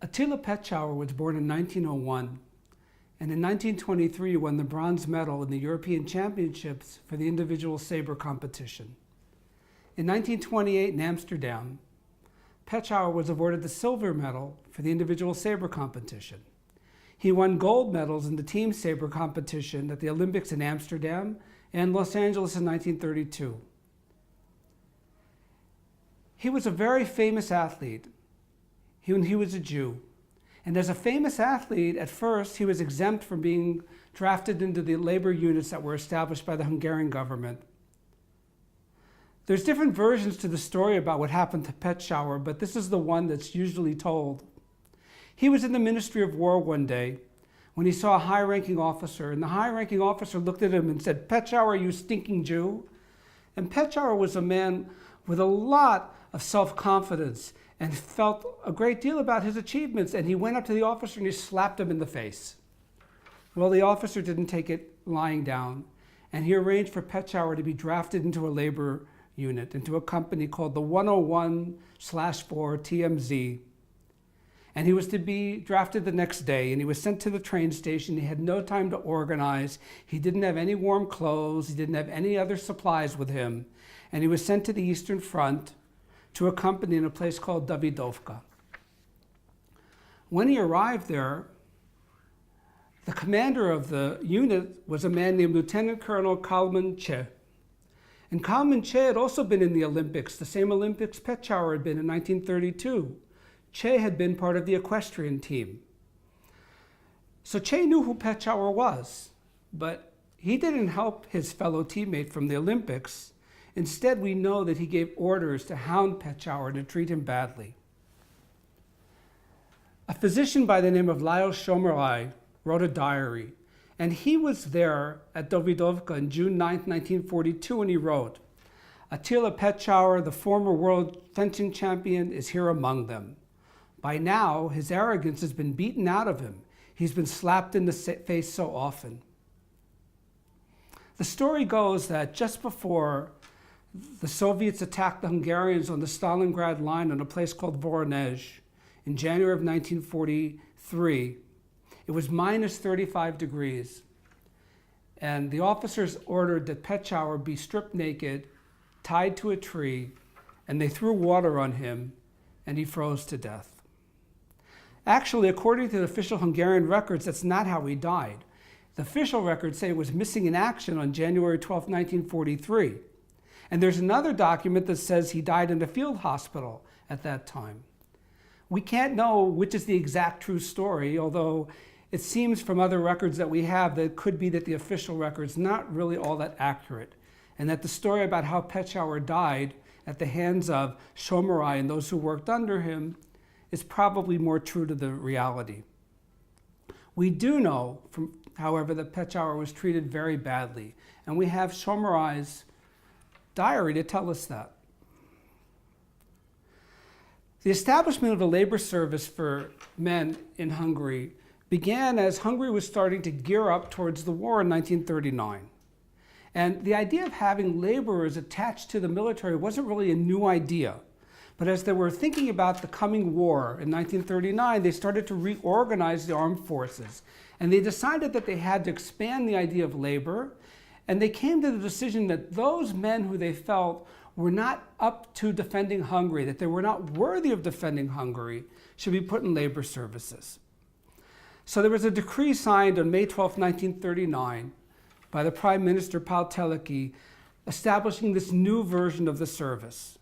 Attila Petschauer was born in 1901, and in 1923 won the bronze medal in the European Championships for the individual saber competition. In 1928 in Amsterdam, Petschauer was awarded the silver medal for the individual saber competition. He won gold medals in the team saber competition at the Olympics in Amsterdam and Los Angeles in 1932. He was a very famous athlete. He was a Jew. And as a famous athlete, at first, he was exempt from being drafted into the labor units that were established by the Hungarian government. There's different versions to the story about what happened to Petschauer, but this is the one that's usually told. He was in the Ministry of War one day when he saw a high-ranking officer, and the high-ranking officer looked at him and said, "Petschauer, you stinking Jew." And Petschauer was a man with a lot of self-confidence and felt a great deal about his achievements, and he went up to the officer and he slapped him in the face. Well, the officer didn't take it lying down, and he arranged for Petschauer to be drafted into a labor unit, into a company called the 101/4 TMZ. And he was to be drafted the next day, and he was sent to the train station. He had no time to organize. He didn't have any warm clothes. He didn't have any other supplies with him. And he was sent to the Eastern Front to a company in a place called Davidovka. When he arrived there, the commander of the unit was a man named Lieutenant Colonel Kalman Che. And Kalman Che had also been in the Olympics, the same Olympics Petschauer had been in 1932. Che had been part of the equestrian team. So Che knew who Petschauer was, but he didn't help his fellow teammate from the Olympics. Instead, we know that he gave orders to hound Petschauer and to treat him badly. A physician by the name of Lyle Shomerai wrote a diary, and he was there at Davidovka on June 9, 1942, and he wrote, "Attila Petschauer, the former world fencing champion, is here among them. By now, his arrogance has been beaten out of him. He's been slapped in the face so often." The story goes that just before the Soviets attacked the Hungarians on the Stalingrad line on a place called Voronezh in January of 1943, it was minus 35 degrees. And the officers ordered that Petschauer be stripped naked, tied to a tree, and they threw water on him, and he froze to death. Actually, according to the official Hungarian records, that's not how he died. The official records say he was missing in action on January 12, 1943. And there's another document that says he died in a field hospital at that time. We can't know which is the exact true story, although it seems from other records that we have that it could be that the official record's not really all that accurate, and that the story about how Petschauer died at the hands of Shomerai and those who worked under him is probably more true to the reality. We do know, however, that Petschauer was treated very badly, and we have Shomerai's diary to tell us that. The establishment of a labor service for men in Hungary began as Hungary was starting to gear up towards the war in 1939. And the idea of having laborers attached to the military wasn't really a new idea. But as they were thinking about the coming war in 1939, they started to reorganize the armed forces. And they decided that they had to expand the idea of labor. And they came to the decision that those men who they felt were not up to defending Hungary, that they were not worthy of defending Hungary, should be put in labor services. So there was a decree signed on May 12, 1939 by the Prime Minister Paul Teleki establishing this new version of the service.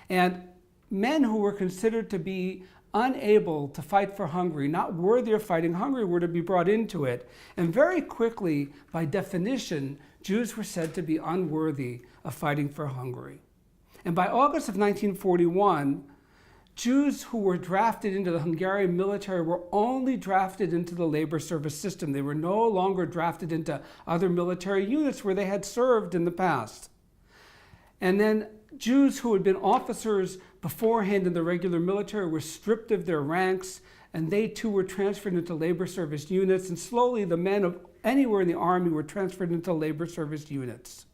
And men who were considered to be unable to fight for Hungary, not worthy of fighting Hungary, were to be brought into it. And very quickly, by definition, Jews were said to be unworthy of fighting for Hungary. And by August of 1941, Jews who were drafted into the Hungarian military were only drafted into the labor service system. They were no longer drafted into other military units where they had served in the past. And then Jews who had been officers beforehand in the regular military were stripped of their ranks, and they too were transferred into labor service units, and slowly the men of anywhere in the army were transferred into labor service units.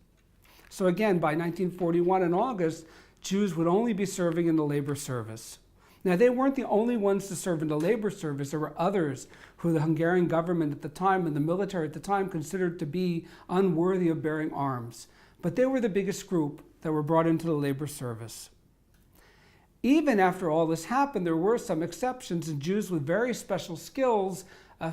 So again, by 1941 in August, Jews would only be serving in the labor service. Now, they weren't the only ones to serve in the labor service. There were others who the Hungarian government at the time and the military at the time considered to be unworthy of bearing arms. But they were the biggest group that were brought into the labor service. Even after all this happened, there were some exceptions, and Jews with very special skills, a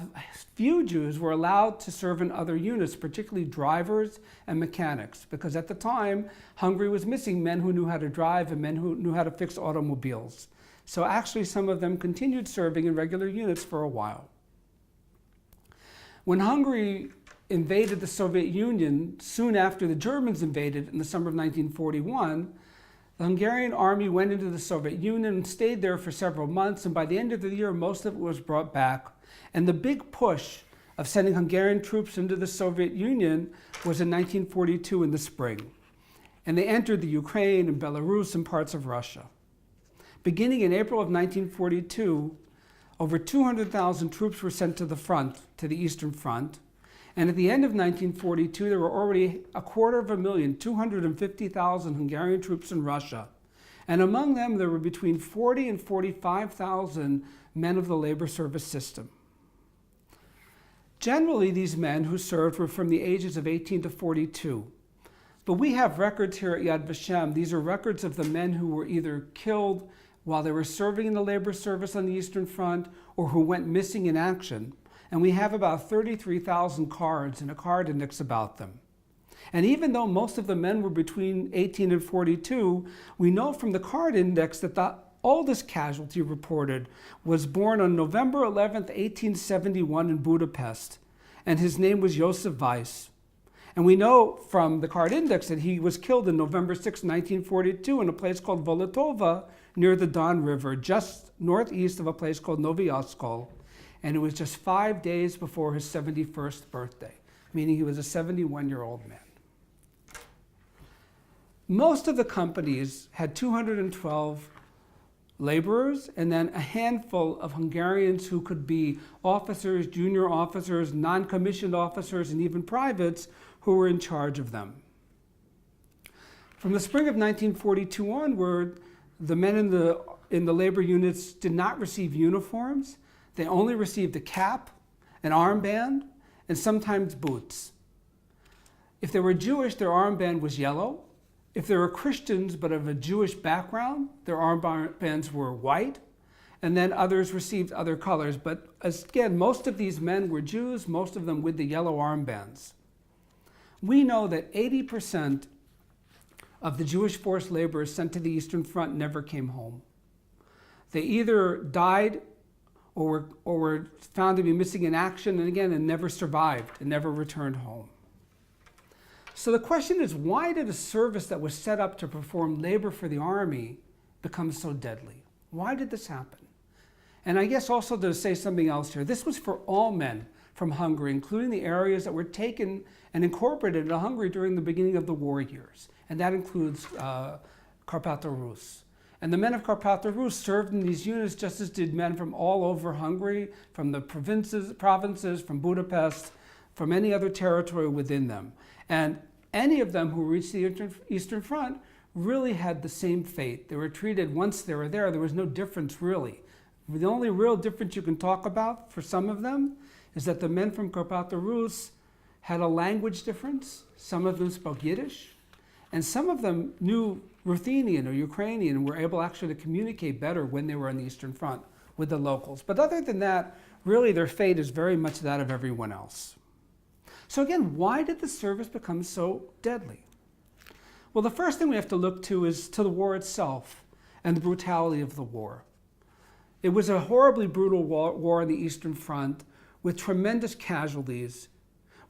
few Jews were allowed to serve in other units, particularly drivers and mechanics, because at the time, Hungary was missing men who knew how to drive and men who knew how to fix automobiles. So actually, some of them continued serving in regular units for a while. When Hungary invaded the Soviet Union, soon after the Germans invaded in the summer of 1941, the Hungarian army went into the Soviet Union and stayed there for several months, and by the end of the year, most of it was brought back. And the big push of sending Hungarian troops into the Soviet Union was in 1942 in the spring. And they entered the Ukraine and Belarus and parts of Russia. Beginning in April of 1942, over 200,000 troops were sent to the front, to the Eastern Front. And at the end of 1942, there were already 250,000, 250,000 Hungarian troops in Russia. And among them, there were between 40 and 45,000 men of the labor service system. Generally, these men who served were from the ages of 18 to 42. But we have records here at Yad Vashem. These are records of the men who were either killed while they were serving in the labor service on the Eastern Front or who went missing in action. And we have about 33,000 cards and a card index about them. And even though most of the men were between 18 and 42, we know from the card index that the oldest casualty reported was born on November 11th, 1871 in Budapest, and his name was Josef Weiss. And we know from the card index that he was killed on November 6, 1942 in a place called Volatova near the Don River, just northeast of a place called Novi Oskol. And it was just 5 days before his 71st birthday, meaning he was a 71-year-old man. Most of the companies had 212 laborers and then a handful of Hungarians who could be officers, junior officers, non-commissioned officers, and even privates who were in charge of them. From the spring of 1942 onward, the men in the labor units did not receive uniforms. They only received a cap, an armband, and sometimes boots. If they were Jewish, their armband was yellow. If they were Christians but of a Jewish background, their armbands were white. And then others received other colors. But again, most of these men were Jews, most of them with the yellow armbands. We know that 80% of the Jewish forced laborers sent to the Eastern Front never came home. They either died or were found to be missing in action, and never survived and never returned home. So the question is, why did a service that was set up to perform labor for the army become so deadly? Why did this happen? And I guess also to say something else here, this was for all men from Hungary, including the areas that were taken and incorporated into Hungary during the beginning of the war years. And that includes Carpatho Rus. And the men of Carpatho Rus served in these units just as did men from all over Hungary, from the provinces, from Budapest, from any other territory within them. And any of them who reached the Eastern Front really had the same fate. They were treated, once they were there was no difference really. The only real difference you can talk about for some of them is that the men from Carpatho Rus had a language difference. Some of them spoke Yiddish, and some of them knew Ruthenian or Ukrainian and were able actually to communicate better when they were on the Eastern Front with the locals. But other than that, really their fate is very much that of everyone else. So again, why did the service become so deadly? Well, the first thing we have to look to is to the war itself and the brutality of the war. It was a horribly brutal war on the Eastern Front with tremendous casualties.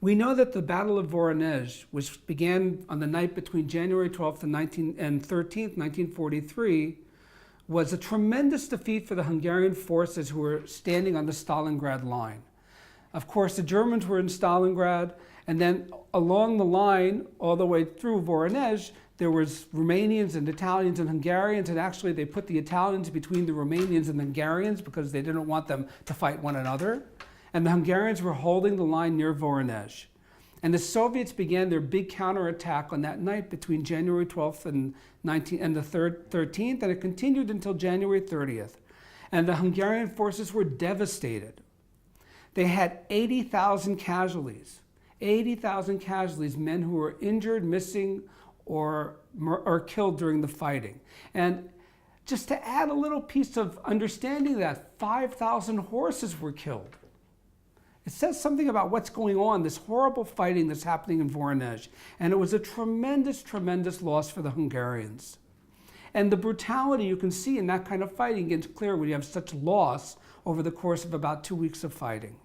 We know that the Battle of Voronezh, which began on the night between January 12th and 13th, 1943, was a tremendous defeat for the Hungarian forces who were standing on the Stalingrad line. Of course, the Germans were in Stalingrad, and then along the line, all the way through Voronezh, there was Romanians and Italians and Hungarians, and actually they put the Italians between the Romanians and the Hungarians because they didn't want them to fight one another. And the Hungarians were holding the line near Voronezh. And the Soviets began their big counterattack on that night between January 12th and the 13th, and it continued until January 30th, And the Hungarian forces were devastated. They had 80,000 casualties. 80,000 casualties, men who were injured, missing, or killed during the fighting. And just to add a little piece of understanding that, 5,000 horses were killed. It says something about what's going on, this horrible fighting that's happening in Voronezh. And it was a tremendous, tremendous loss for the Hungarians. And the brutality you can see in that kind of fighting gets clear when you have such loss over the course of about 2 weeks of fighting.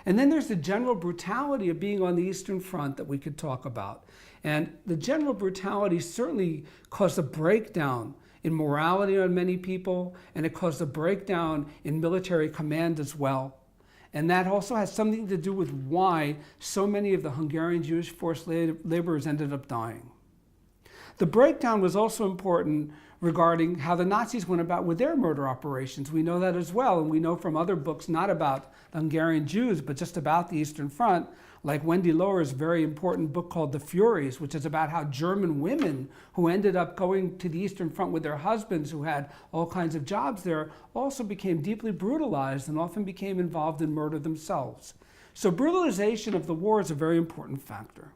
And then there's the general brutality of being on the Eastern Front that we could talk about. And the general brutality certainly caused a breakdown in morality on many people, and it caused a breakdown in military command as well. And that also has something to do with why so many of the Hungarian Jewish forced laborers ended up dying. The breakdown was also important regarding how the Nazis went about with their murder operations. We know that as well, and we know from other books, not about the Hungarian Jews, but just about the Eastern Front, like Wendy Lower's very important book called The Furies, which is about how German women who ended up going to the Eastern Front with their husbands who had all kinds of jobs there also became deeply brutalized and often became involved in murder themselves. So brutalization of the war is a very important factor.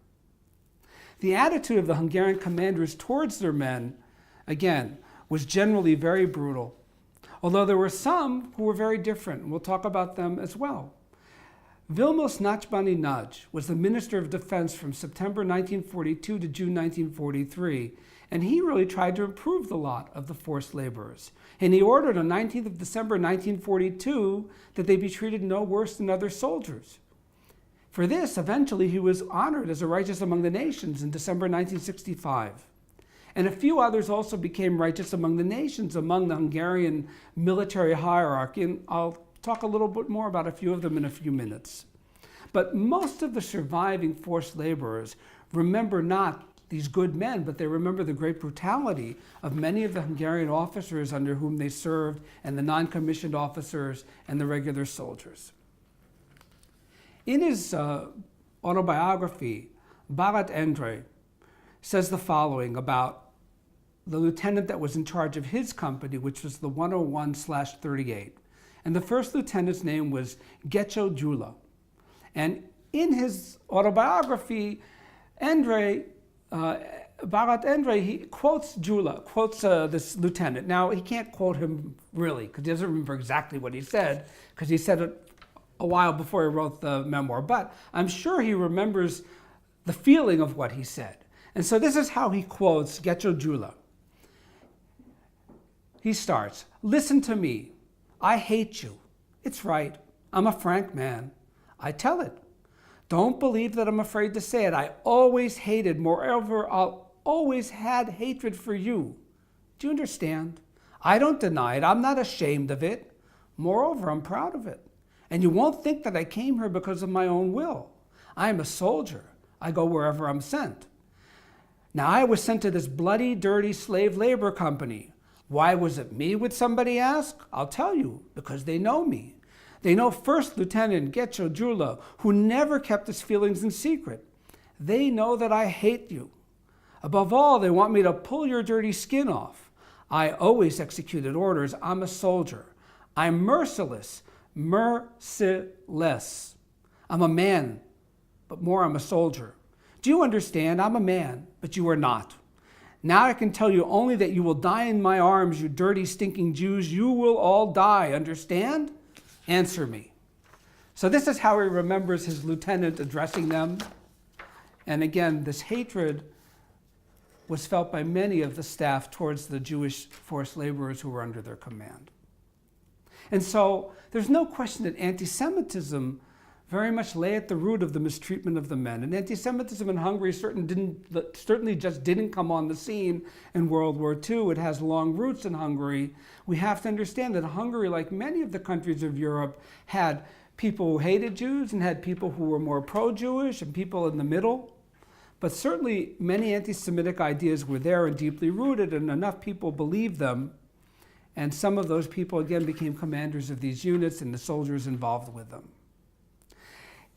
The attitude of the Hungarian commanders towards their men, again, was generally very brutal, although there were some who were very different, and we'll talk about them as well. Vilmos Nachbani Nagy was the Minister of Defense from September 1942 to June 1943, and he really tried to improve the lot of the forced laborers. And he ordered on 19th of December 1942 that they be treated no worse than other soldiers. For this, eventually, he was honored as a righteous among the nations in December 1965. And a few others also became righteous among the nations, among the Hungarian military hierarchy, and I'll talk a little bit more about a few of them in a few minutes. But most of the surviving forced laborers remember not these good men, but they remember the great brutality of many of the Hungarian officers under whom they served, and the non-commissioned officers and the regular soldiers. In his autobiography, Bharat Endre says the following about the lieutenant that was in charge of his company, which was the 101/38. And the first lieutenant's name was Gecho Gyula. And in his autobiography, Bharat Endre, he quotes Gyula, quotes this lieutenant. Now, he can't quote him really, because he doesn't remember exactly what he said, because he said it a while before he wrote the memoir. But I'm sure he remembers the feeling of what he said. And so this is how he quotes Gecho Gyula. He starts, "Listen to me. I hate you. It's right. I'm a frank man. I tell it. Don't believe that I'm afraid to say it. I always hated. Moreover, I'll always had hatred for you. Do you understand? I don't deny it. I'm not ashamed of it. Moreover, I'm proud of it. And you won't think that I came here because of my own will. I am a soldier. I go wherever I'm sent. Now, I was sent to this bloody, dirty slave labor company. Why was it me, would somebody ask? I'll tell you, because they know me. They know First Lieutenant Gecho Gyula, who never kept his feelings in secret. They know that I hate you. Above all, they want me to pull your dirty skin off. I always executed orders. I'm a soldier. I'm merciless. Merciless. I'm a man, but more I'm a soldier. Do you understand? I'm a man, but you are not. Now I can tell you only that you will die in my arms, you dirty, stinking Jews. You will all die. Understand? Answer me." So this is how he remembers his lieutenant addressing them. And again, this hatred was felt by many of the staff towards the Jewish forced laborers who were under their command. And so there's no question that anti-Semitism very much lay at the root of the mistreatment of the men. And anti-Semitism in Hungary certainly just didn't come on the scene in World War II. It has long roots in Hungary. We have to understand that Hungary, like many of the countries of Europe, had people who hated Jews and had people who were more pro-Jewish and people in the middle. But certainly many anti-Semitic ideas were there and deeply rooted, and enough people believed them. And some of those people, again, became commanders of these units and the soldiers involved with them.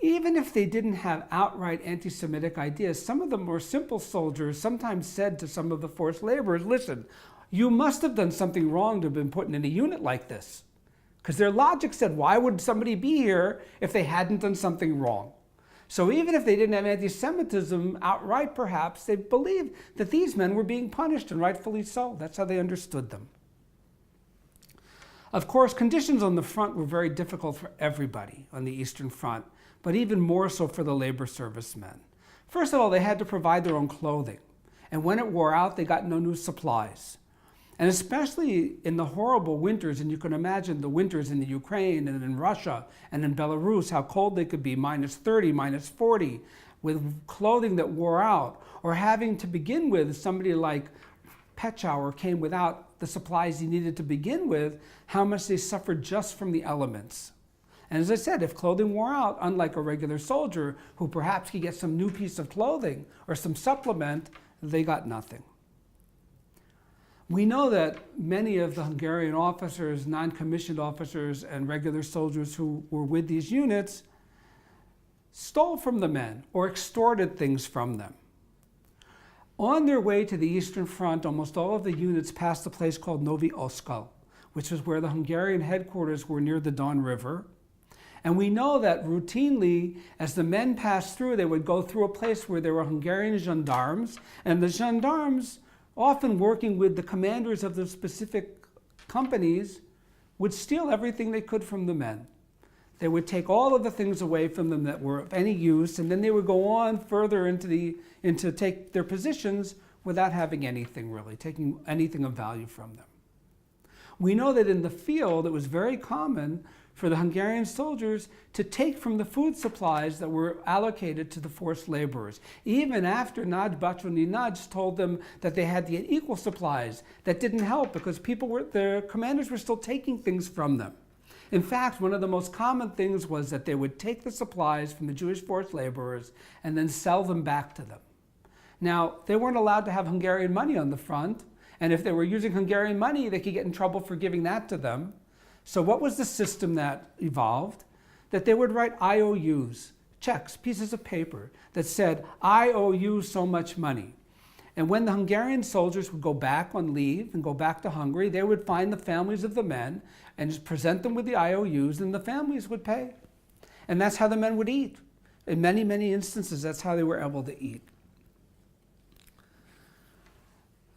Even if they didn't have outright anti-Semitic ideas, some of the more simple soldiers sometimes said to some of the forced laborers, listen, You must have done something wrong to have been put in a unit like this. Because their logic said, why would somebody be here if they hadn't done something wrong? So even if they didn't have anti-Semitism outright, perhaps, they believed that these men were being punished, and rightfully so. That's how they understood them. Of course, conditions on the front were very difficult for everybody on the Eastern Front, but even more so for the labor servicemen. First of all, they had to provide their own clothing. And when it wore out, they got no new supplies. And especially in the horrible winters, and you can imagine the winters in the Ukraine and in Russia and in Belarus, how cold they could be, -30, -40, with clothing that wore out, or having to begin with, somebody like Petchower came without the supplies he needed to begin with, how much they suffered just from the elements. And as I said, if clothing wore out, unlike a regular soldier who perhaps could get some new piece of clothing or some supplement, they got nothing. We know that many of the Hungarian officers, non-commissioned officers, and regular soldiers who were with these units stole from the men or extorted things from them. On their way to the Eastern Front, almost all of the units passed a place called Novi Oskal, which was where the Hungarian headquarters were near the Don River. And we know that routinely, as the men passed through, they would go through a place where there were Hungarian gendarmes, and the gendarmes, often working with the commanders of the specific companies, would steal everything they could from the men. They would take all of the things away from them that were of any use, and then they would go on further into take their positions without having anything really, taking anything of value from them. We know that in the field, it was very common for the Hungarian soldiers to take from the food supplies that were allocated to the forced laborers. Even after Nagy Bacsony Nagy told them that they had to get equal supplies, that didn't help because their commanders were still taking things from them. In fact, one of the most common things was that they would take the supplies from the Jewish forced laborers and then sell them back to them. Now, they weren't allowed to have Hungarian money on the front, and if they were using Hungarian money, they could get in trouble for giving that to them. So what was the system that evolved? That they would write IOUs, checks, pieces of paper that said, I owe you so much money. And when the Hungarian soldiers would go back on leave and go back to Hungary, they would find the families of the men and just present them with the IOUs, and the families would pay. And that's how the men would eat. In many, many instances, that's how they were able to eat.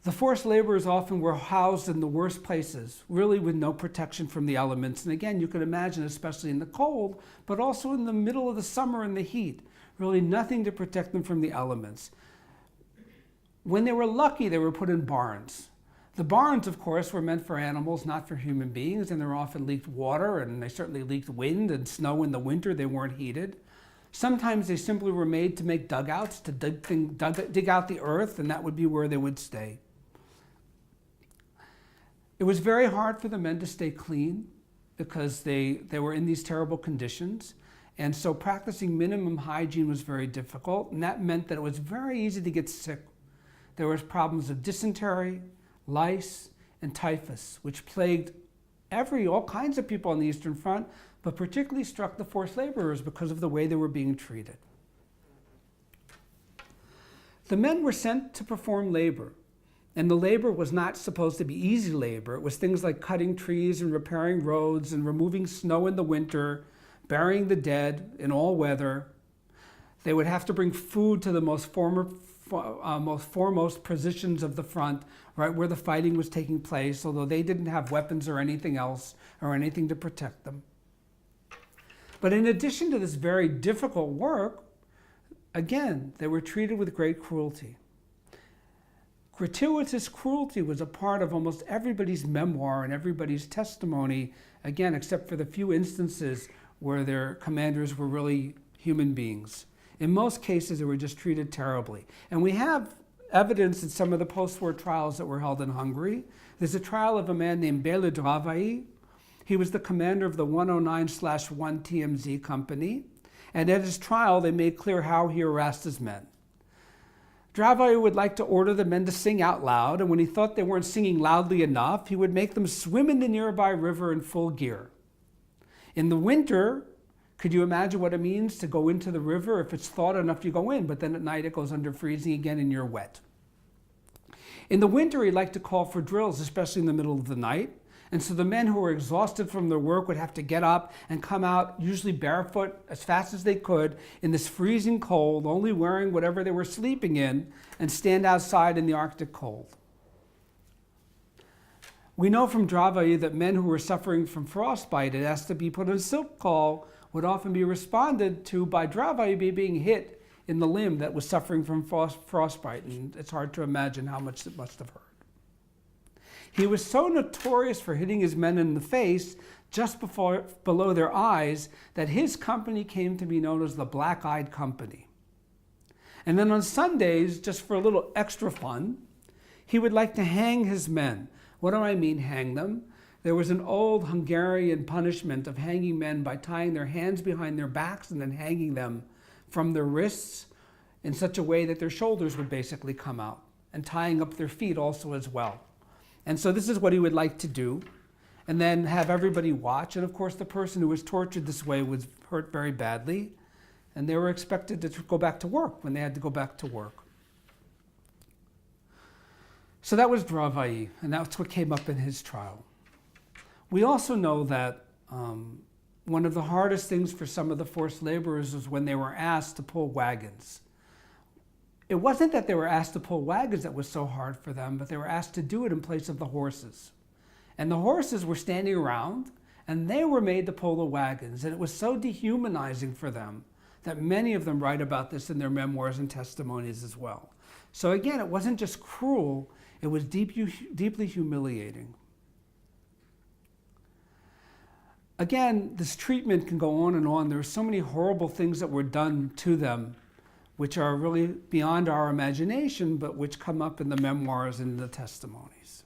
The forced laborers often were housed in the worst places, really with no protection from the elements. And again, you can imagine, especially in the cold, but also in the middle of the summer in the heat, really nothing to protect them from the elements. When they were lucky, they were put in barns. The barns, of course, were meant for animals, not for human beings, and there often leaked water, and they certainly leaked wind and snow in the winter. They weren't heated. Sometimes they simply were made to make dugouts, to dig out the earth, and that would be where they would stay. It was very hard for the men to stay clean because they were in these terrible conditions. And so practicing minimum hygiene was very difficult, and that meant that it was very easy to get sick. There was problems of dysentery, lice, and typhus, which plagued all kinds of people on the Eastern Front, but particularly struck the forced laborers because of the way they were being treated. The men were sent to perform labor. And the labor was not supposed to be easy labor. It was things like cutting trees and repairing roads and removing snow in the winter, burying the dead in all weather. They would have to bring food to the most foremost positions of the front, right where the fighting was taking place, although they didn't have weapons or anything else or anything to protect them. But in addition to this very difficult work, again, they were treated with great cruelty. Gratuitous cruelty was a part of almost everybody's memoir and everybody's testimony, again, except for the few instances where their commanders were really human beings. In most cases, they were just treated terribly. And we have evidence in some of the post-war trials that were held in Hungary. There's a trial of a man named Béla Dravai. He was the commander of the 109/1 TMZ company. And at his trial, they made clear how he harassed his men. Dravai would like to order the men to sing out loud, and when he thought they weren't singing loudly enough, he would make them swim in the nearby river in full gear. In the winter, could you imagine what it means to go into the river? If it's thawed enough, you go in, but then at night it goes under freezing again and you're wet. In the winter, he liked to call for drills, especially in the middle of the night. And so the men who were exhausted from their work would have to get up and come out, usually barefoot, as fast as they could, in this freezing cold, only wearing whatever they were sleeping in, and stand outside in the Arctic cold. We know from Dravai that men who were suffering from frostbite and asked to be put on silk call would often be responded to by Dravai being hit in the limb that was suffering from frostbite, and it's hard to imagine how much it must have hurt. He was so notorious for hitting his men in the face just below their eyes that his company came to be known as the Black-Eyed Company. And then on Sundays, just for a little extra fun, he would like to hang his men. What do I mean, hang them? There was an old Hungarian punishment of hanging men by tying their hands behind their backs and then hanging them from their wrists in such a way that their shoulders would basically come out, and tying up their feet also as well. And so this is what he would like to do, and then have everybody watch. And of course, the person who was tortured this way was hurt very badly, and they were expected to go back to work when they had to go back to work. So that was Dravai, and that's what came up in his trial. We also know that one of the hardest things for some of the forced laborers was when they were asked to pull wagons. It wasn't that they were asked to pull wagons that was so hard for them, but they were asked to do it in place of the horses. And the horses were standing around, and they were made to pull the wagons. And it was so dehumanizing for them that many of them write about this in their memoirs and testimonies as well. So again, it wasn't just cruel, it was deeply humiliating. Again, this treatment can go on and on. There are so many horrible things that were done to them, which are really beyond our imagination, but which come up in the memoirs and the testimonies.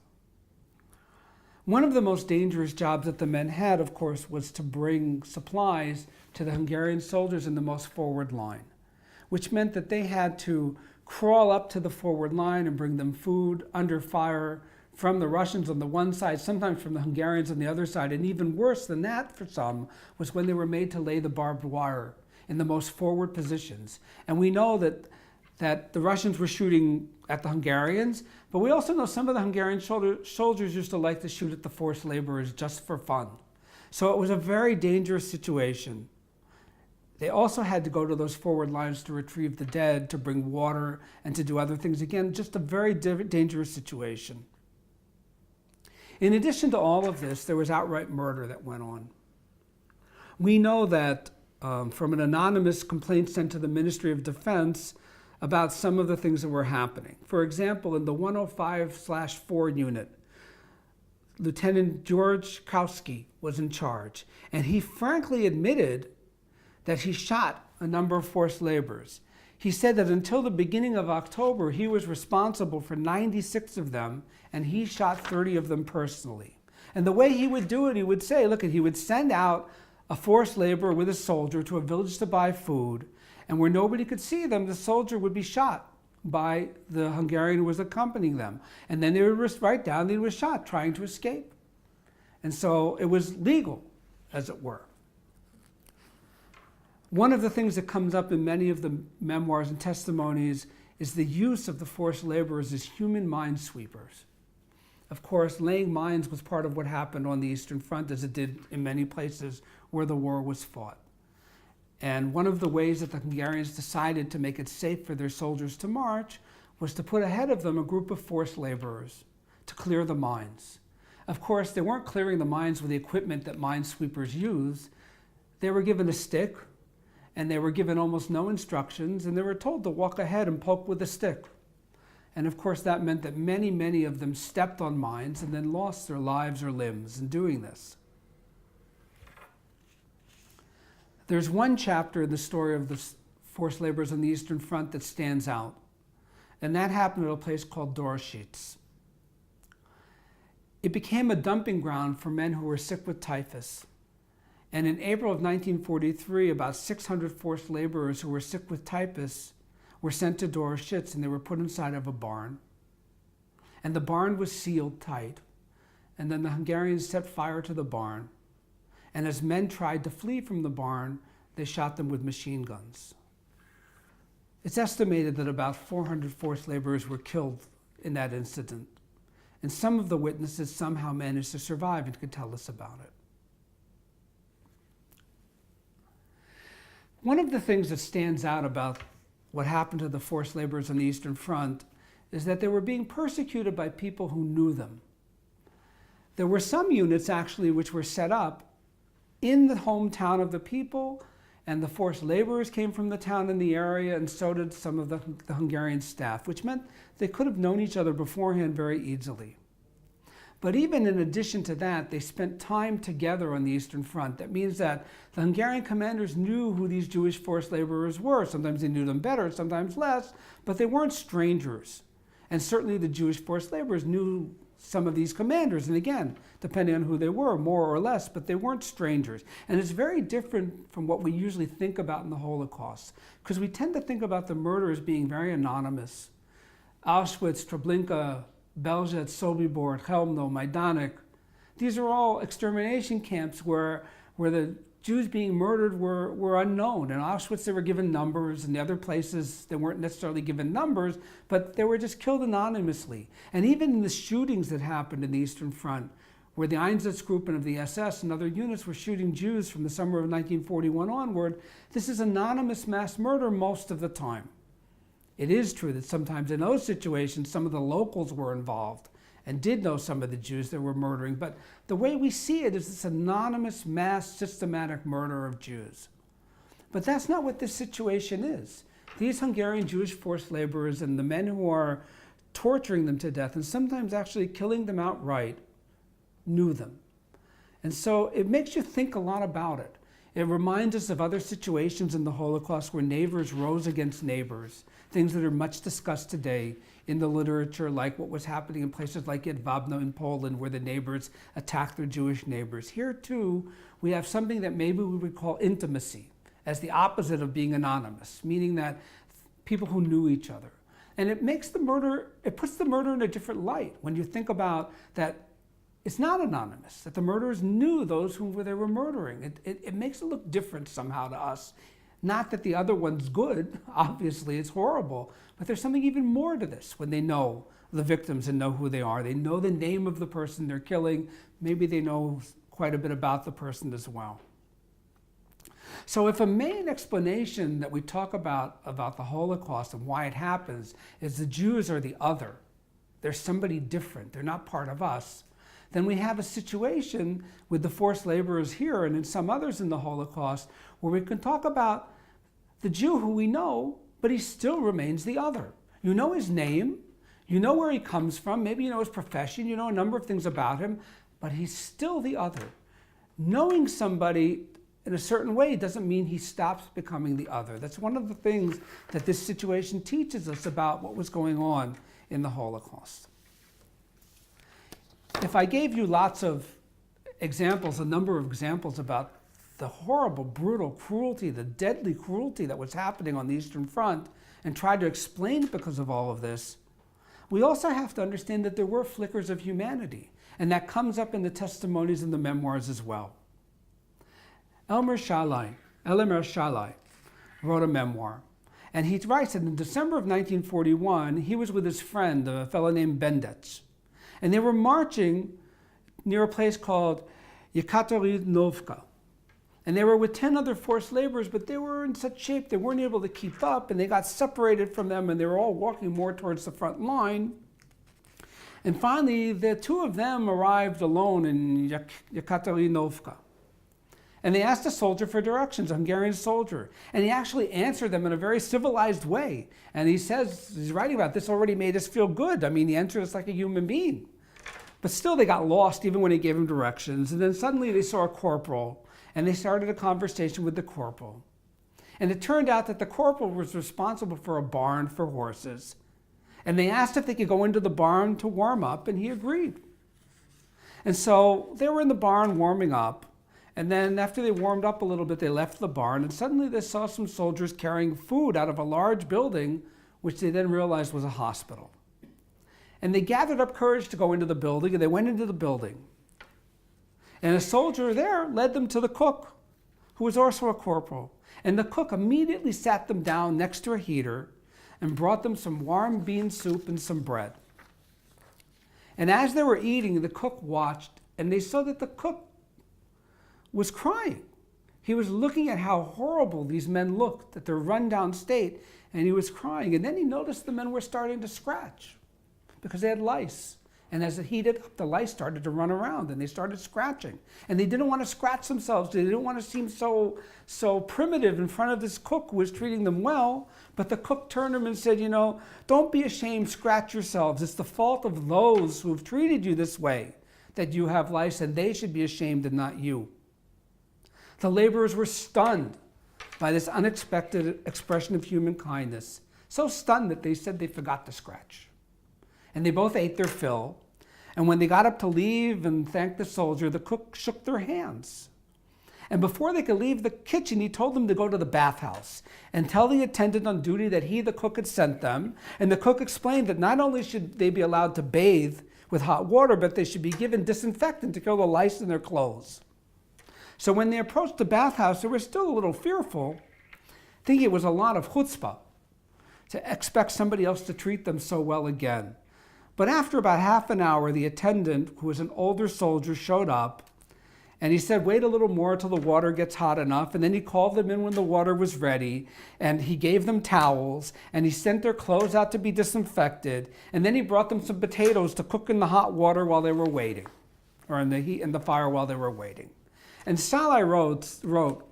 One of the most dangerous jobs that the men had, of course, was to bring supplies to the Hungarian soldiers in the most forward line, which meant that they had to crawl up to the forward line and bring them food under fire from the Russians on the one side, sometimes from the Hungarians on the other side, and even worse than that for some was when they were made to lay the barbed wire in the most forward positions. And we know that the Russians were shooting at the Hungarians, but we also know some of the Hungarian soldiers used to like to shoot at the forced laborers just for fun. So it was a very dangerous situation. They also had to go to those forward lines to retrieve the dead, to bring water, and to do other things. Again, just a very dangerous situation. In addition to all of this, there was outright murder that went on. We know that from an anonymous complaint sent to the Ministry of Defense about some of the things that were happening. For example, in the 105/4 unit, Lieutenant George Kowski was in charge, and he frankly admitted that he shot a number of forced laborers. He said that until the beginning of October, he was responsible for 96 of them, and he shot 30 of them personally. And the way he would do it, he would say, look, he would send out a forced laborer with a soldier to a village to buy food, and where nobody could see them, the soldier would be shot by the Hungarian who was accompanying them. And then they would write down that he was shot trying to escape. And so it was legal, as it were. One of the things that comes up in many of the memoirs and testimonies is the use of the forced laborers as human minesweepers. Of course, laying mines was part of what happened on the Eastern Front, as it did in many places where the war was fought. And one of the ways that the Hungarians decided to make it safe for their soldiers to march was to put ahead of them a group of forced laborers to clear the mines. Of course, they weren't clearing the mines with the equipment that minesweepers use. They were given a stick, and they were given almost no instructions, and they were told to walk ahead and poke with a stick. And of course, that meant that many, many of them stepped on mines and then lost their lives or limbs in doing this. There's one chapter in the story of the forced laborers on the Eastern Front that stands out, and that happened at a place called Doroshice. It became a dumping ground for men who were sick with typhus. And in April of 1943, about 600 forced laborers who were sick with typhus were sent to Doroshice, and they were put inside of a barn. And the barn was sealed tight. And then the Hungarians set fire to the barn. And as men tried to flee from the barn, they shot them with machine guns. It's estimated that about 400 forced laborers were killed in that incident. And some of the witnesses somehow managed to survive and could tell us about it. One of the things that stands out about what happened to the forced laborers on the Eastern Front is that they were being persecuted by people who knew them. There were some units actually which were set up in the hometown of the people, and the forced laborers came from the town in the area, and so did some of the Hungarian staff, which meant they could have known each other beforehand very easily. But even in addition to that, they spent time together on the Eastern Front. That means that the Hungarian commanders knew who these Jewish forced laborers were. Sometimes they knew them better, sometimes less, but they weren't strangers. And certainly the Jewish forced laborers knew some of these commanders, and again, depending on who they were, more or less, but they weren't strangers. And it's very different from what we usually think about in the Holocaust, because we tend to think about the murder as being very anonymous. Auschwitz, Treblinka, Belzec, Sobibor, Chelmno, Majdanek. These are all extermination camps where the Jews being murdered were unknown. In Auschwitz, they were given numbers. In the other places, they weren't necessarily given numbers, but they were just killed anonymously. And even in the shootings that happened in the Eastern Front, where the Einsatzgruppen of the SS and other units were shooting Jews from the summer of 1941 onward, this is anonymous mass murder most of the time. It is true that sometimes in those situations, some of the locals were involved and did know some of the Jews that were murdering, but the way we see it is this anonymous, mass, systematic murder of Jews. But that's not what this situation is. These Hungarian Jewish forced laborers and the men who are torturing them to death and sometimes actually killing them outright knew them. And so it makes you think a lot about it. It reminds us of other situations in the Holocaust where neighbors rose against neighbors, things that are much discussed today in the literature, like what was happening in places like Jedwabno in Poland, where the neighbors attacked their Jewish neighbors. Here, too, we have something that maybe we would call intimacy, as the opposite of being anonymous, meaning that people who knew each other. And it puts the murder in a different light when you think about that. It's not anonymous, that the murderers knew those whom they were murdering. It makes it look different somehow to us. Not that the other one's good, obviously it's horrible, but there's something even more to this when they know the victims and know who they are. They know the name of the person they're killing. Maybe they know quite a bit about the person as well. So if a main explanation that we talk about the Holocaust and why it happens is the Jews are the other, they're somebody different, they're not part of us, then we have a situation with the forced laborers here and in some others in the Holocaust where we can talk about the Jew who we know, but he still remains the other. You know his name, you know where he comes from, maybe you know his profession, you know a number of things about him, but he's still the other. Knowing somebody in a certain way doesn't mean he stops becoming the other. That's one of the things that this situation teaches us about what was going on in the Holocaust. If I gave you lots of examples, a number of examples about the horrible, brutal cruelty, the deadly cruelty that was happening on the Eastern Front, and tried to explain it because of all of this, we also have to understand that there were flickers of humanity, and that comes up in the testimonies and the memoirs as well. Elmer Shalai wrote a memoir, and he writes that in December of 1941, he was with his friend, a fellow named Bendets, and they were marching near a place called Yekaterinovka. And they were with 10 other forced laborers, but they were in such shape they weren't able to keep up, and they got separated from them, and they were all walking more towards the front line. And finally, the two of them arrived alone in Yekaterinovka. And they asked a soldier for directions, a Hungarian soldier. And he actually answered them in a very civilized way. And he says, he's writing about this already made us feel good. I mean, he answered us like a human being. But still they got lost even when he gave them directions. And then suddenly they saw a corporal, and they started a conversation with the corporal. And it turned out that the corporal was responsible for a barn for horses. And they asked if they could go into the barn to warm up, and he agreed. And so they were in the barn warming up. And then after they warmed up a little bit, they left the barn, and suddenly they saw some soldiers carrying food out of a large building, which they then realized was a hospital. And they gathered up courage to go into the building, and they went into the building. And a soldier there led them to the cook, who was also a corporal. And the cook immediately sat them down next to a heater and brought them some warm bean soup and some bread. And as they were eating, the cook watched, and they saw that the cook was crying. He was looking at how horrible these men looked, at their rundown state, and he was crying. And then he noticed the men were starting to scratch because they had lice. And as it heated up, the lice started to run around, and they started scratching. And they didn't want to scratch themselves. They didn't want to seem so primitive in front of this cook who was treating them well. But the cook turned to him and said, don't be ashamed, scratch yourselves. It's the fault of those who have treated you this way that you have lice, and they should be ashamed and not you. The laborers were stunned by this unexpected expression of human kindness, so stunned that they said they forgot to scratch. And they both ate their fill, and when they got up to leave and thank the soldier, the cook shook their hands. And before they could leave the kitchen, he told them to go to the bathhouse and tell the attendant on duty that he, the cook, had sent them. And the cook explained that not only should they be allowed to bathe with hot water, but they should be given disinfectant to kill the lice in their clothes. So when they approached the bathhouse, they were still a little fearful, thinking it was a lot of chutzpah to expect somebody else to treat them so well again. But after about half an hour, the attendant, who was an older soldier, showed up, and he said, wait a little more till the water gets hot enough. And then he called them in when the water was ready, and he gave them towels, and he sent their clothes out to be disinfected. And then he brought them some potatoes to cook in the hot water while they were waiting, or in the heat in the fire while they were waiting. And Salai wrote,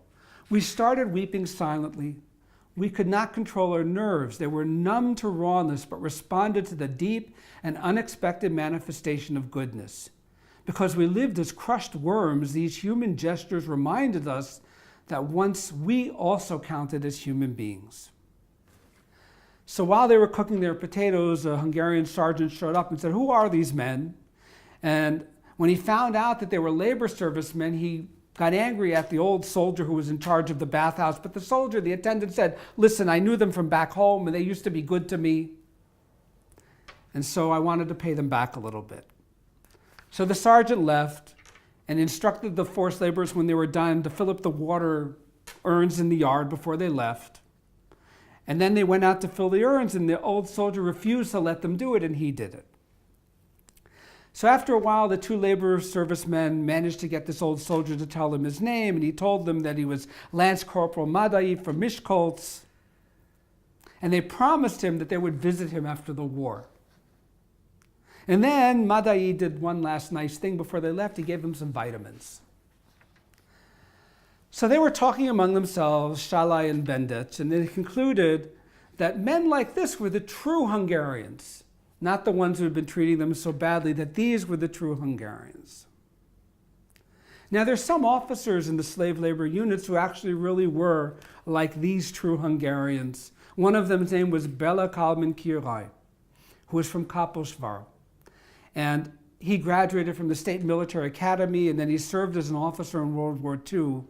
we started weeping silently. We could not control our nerves. They were numb to rawness, but responded to the deep and unexpected manifestation of goodness. Because we lived as crushed worms, these human gestures reminded us that once we also counted as human beings. So while they were cooking their potatoes, a Hungarian sergeant showed up and said, who are these men? And when he found out that they were labor servicemen, he got angry at the old soldier who was in charge of the bathhouse. But the soldier, the attendant, said, listen, I knew them from back home, and they used to be good to me. And so I wanted to pay them back a little bit. So the sergeant left and instructed the forced laborers when they were done to fill up the water urns in the yard before they left. And then they went out to fill the urns, and the old soldier refused to let them do it, and he did it. So after a while, the two labor servicemen managed to get this old soldier to tell them his name, and he told them that he was Lance Corporal Madai from Mishkoltz, and they promised him that they would visit him after the war. And then Madai did one last nice thing before they left. He gave them some vitamins. So they were talking among themselves, Shalai and Bendit, and they concluded that men like this were the true Hungarians, not the ones who had been treating them so badly, that these were the true Hungarians. Now, there's some officers in the slave labor units who actually really were like these true Hungarians. One of them's name was Bela Kalman Kirai, who was from Kaposvár. And he graduated from the State Military Academy, and then he served as an officer in World War II,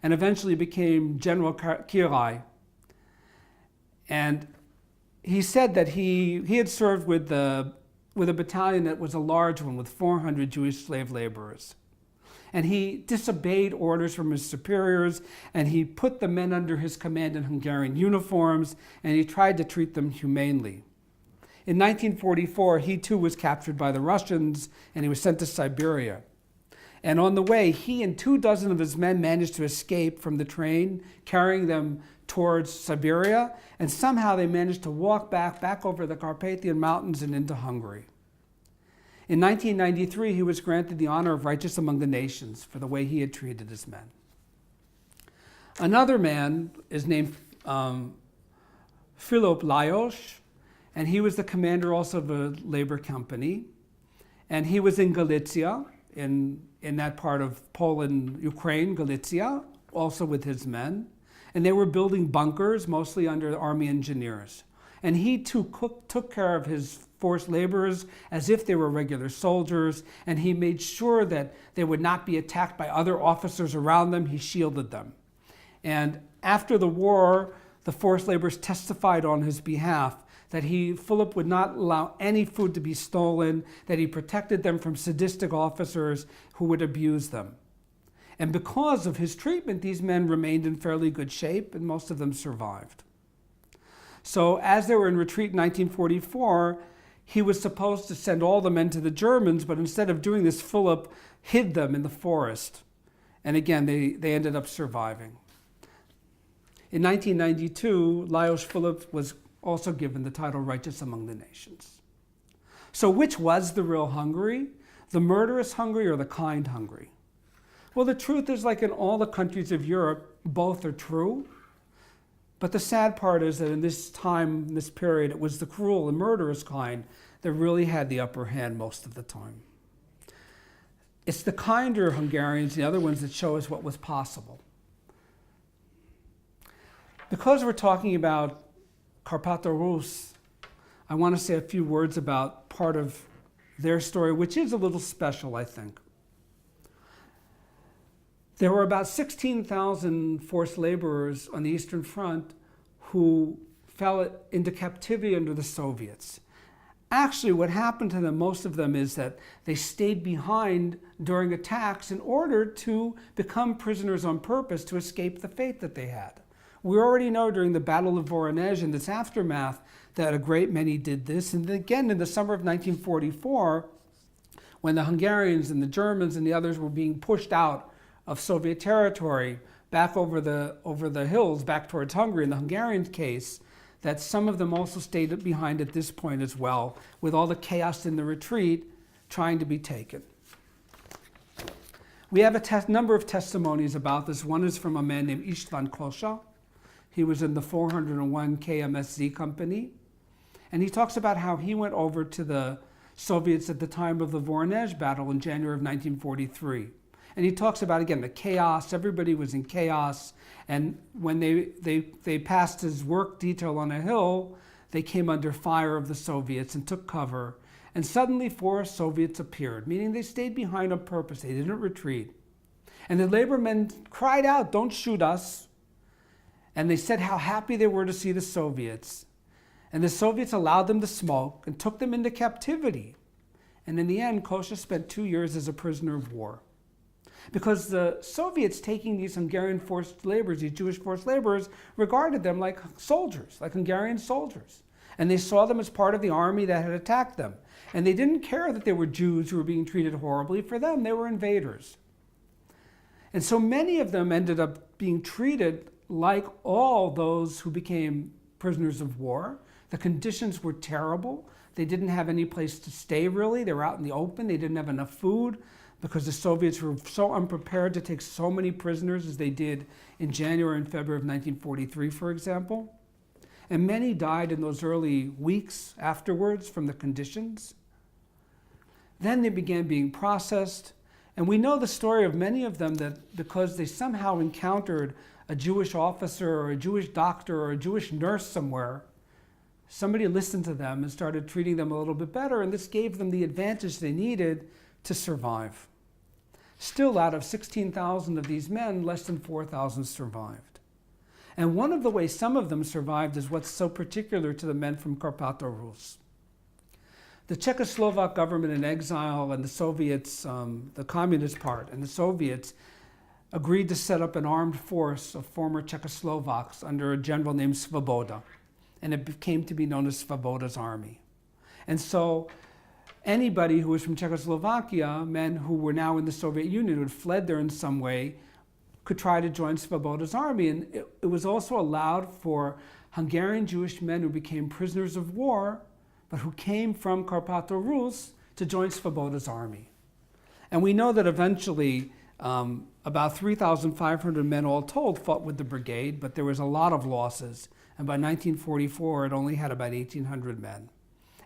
and eventually became General Kirai. And he said that he had served with a battalion that was a large one with 400 Jewish slave laborers. And he disobeyed orders from his superiors, and he put the men under his command in Hungarian uniforms, and he tried to treat them humanely. In 1944, he too was captured by the Russians, and he was sent to Siberia. And on the way, he and 24 of his men managed to escape from the train, carrying them towards Siberia, and somehow they managed to walk back over the Carpathian Mountains and into Hungary. In 1993, he was granted the honor of Righteous Among the Nations for the way he had treated his men. Another man is named Philip Lajos, and he was the commander also of a labor company. And he was in Galicia, in that part of Poland, Ukraine, Galicia, also with his men. And they were building bunkers, mostly under army engineers. And he too took care of his forced laborers as if they were regular soldiers, and he made sure that they would not be attacked by other officers around them. He shielded them. And after the war, the forced laborers testified on his behalf that Philip would not allow any food to be stolen, that he protected them from sadistic officers who would abuse them. And because of his treatment, these men remained in fairly good shape, and most of them survived. So as they were in retreat in 1944, he was supposed to send all the men to the Germans, but instead of doing this, Philip hid them in the forest. And again, they ended up surviving. In 1992, Lajos Philip was also given the title Righteous Among the Nations. So which was the real Hungary? The murderous Hungary or the kind Hungary? Well, the truth is, like in all the countries of Europe, both are true. But the sad part is that in this time, in this period, it was the cruel and murderous kind that really had the upper hand most of the time. It's the kinder Hungarians, the other ones, that show us what was possible. Because we're talking about Karpato Rus, I want to say a few words about part of their story, which is a little special, I think. There were about 16,000 forced laborers on the Eastern Front who fell into captivity under the Soviets. Actually, what happened to them, most of them, is that they stayed behind during attacks in order to become prisoners on purpose to escape the fate that they had. We already know during the Battle of Voronezh and its aftermath that a great many did this. And again, in the summer of 1944, when the Hungarians and the Germans and the others were being pushed out of Soviet territory back over the hills, back towards Hungary, in the Hungarian case, that some of them also stayed behind at this point as well, with all the chaos in the retreat trying to be taken. We have a number of testimonies about this. One is from a man named István Kósa. He was in the 401 KMSZ company. And he talks about how he went over to the Soviets at the time of the Voronezh battle in January of 1943. And he talks about, again, the chaos. Everybody was in chaos. And when they passed his work detail on a hill, they came under fire of the Soviets and took cover. And suddenly 4 Soviets appeared, meaning they stayed behind on purpose. They didn't retreat. And the labor men cried out, "Don't shoot us." And they said how happy they were to see the Soviets. And the Soviets allowed them to smoke and took them into captivity. And in the end, Kósa spent 2 years as a prisoner of war. Because the Soviets taking these Hungarian forced laborers, these Jewish forced laborers, regarded them like soldiers, like Hungarian soldiers. And they saw them as part of the army that had attacked them. And they didn't care that they were Jews who were being treated horribly. For them, they were invaders. And so many of them ended up being treated like all those who became prisoners of war. The conditions were terrible. They didn't have any place to stay, really. They were out in the open. They didn't have enough food because the Soviets were so unprepared to take so many prisoners as they did in January and February of 1943, for example. And many died in those early weeks afterwards from the conditions. Then they began being processed. And we know the story of many of them that because they somehow encountered a Jewish officer or a Jewish doctor or a Jewish nurse somewhere, somebody listened to them and started treating them a little bit better, and this gave them the advantage they needed to survive. Still, out of 16,000 of these men, less than 4,000 survived. And one of the ways some of them survived is what's so particular to the men from Karpato Rus. The Czechoslovak government in exile and the Soviets, the Communist part, and the Soviets agreed to set up an armed force of former Czechoslovaks under a general named Svoboda. And it came to be known as Svoboda's army. And so anybody who was from Czechoslovakia, men who were now in the Soviet Union, who had fled there in some way, could try to join Svoboda's army. And it was also allowed for Hungarian Jewish men who became prisoners of war, but who came from Karpato Rus to join Svoboda's army. And we know that eventually about 3,500 men all told fought with the brigade, but there was a lot of losses. And by 1944, it only had about 1,800 men.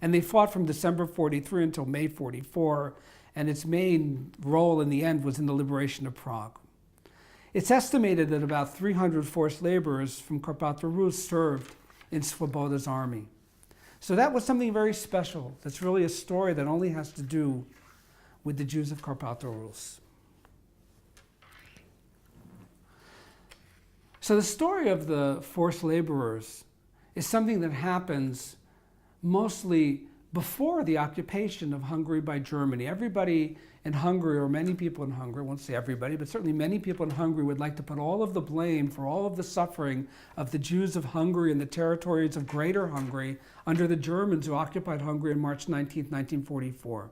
And they fought from December 43 until May 44, and its main role in the end was in the liberation of Prague. It's estimated that about 300 forced laborers from Karpato Rus served in Svoboda's army. So that was something very special. That's really a story that only has to do with the Jews of Karpato Rus. So the story of the forced laborers is something that happens mostly before the occupation of Hungary by Germany. Everybody in Hungary, or many people in Hungary, I won't say everybody, but certainly many people in Hungary would like to put all of the blame for all of the suffering of the Jews of Hungary and the territories of Greater Hungary under the Germans who occupied Hungary on March 19, 1944.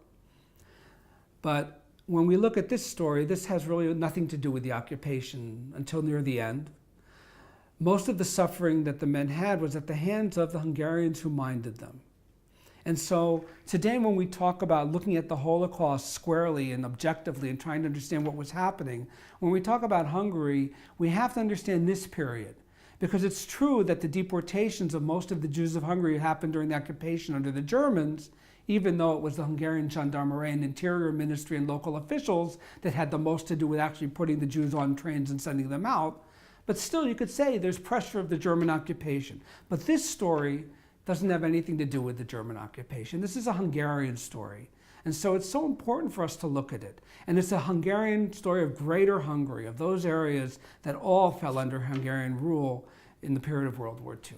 But when we look at this story, this has really nothing to do with the occupation until near the end. Most of the suffering that the men had was at the hands of the Hungarians who minded them. And so today when we talk about looking at the Holocaust squarely and objectively and trying to understand what was happening, when we talk about Hungary, we have to understand this period. Because it's true that the deportations of most of the Jews of Hungary happened during the occupation under the Germans, even though it was the Hungarian Gendarmerie and Interior Ministry and local officials that had the most to do with actually putting the Jews on trains and sending them out. But still, you could say there's pressure of the German occupation. But this story doesn't have anything to do with the German occupation. This is a Hungarian story. And so it's so important for us to look at it. And it's a Hungarian story of Greater Hungary, of those areas that all fell under Hungarian rule in the period of World War II.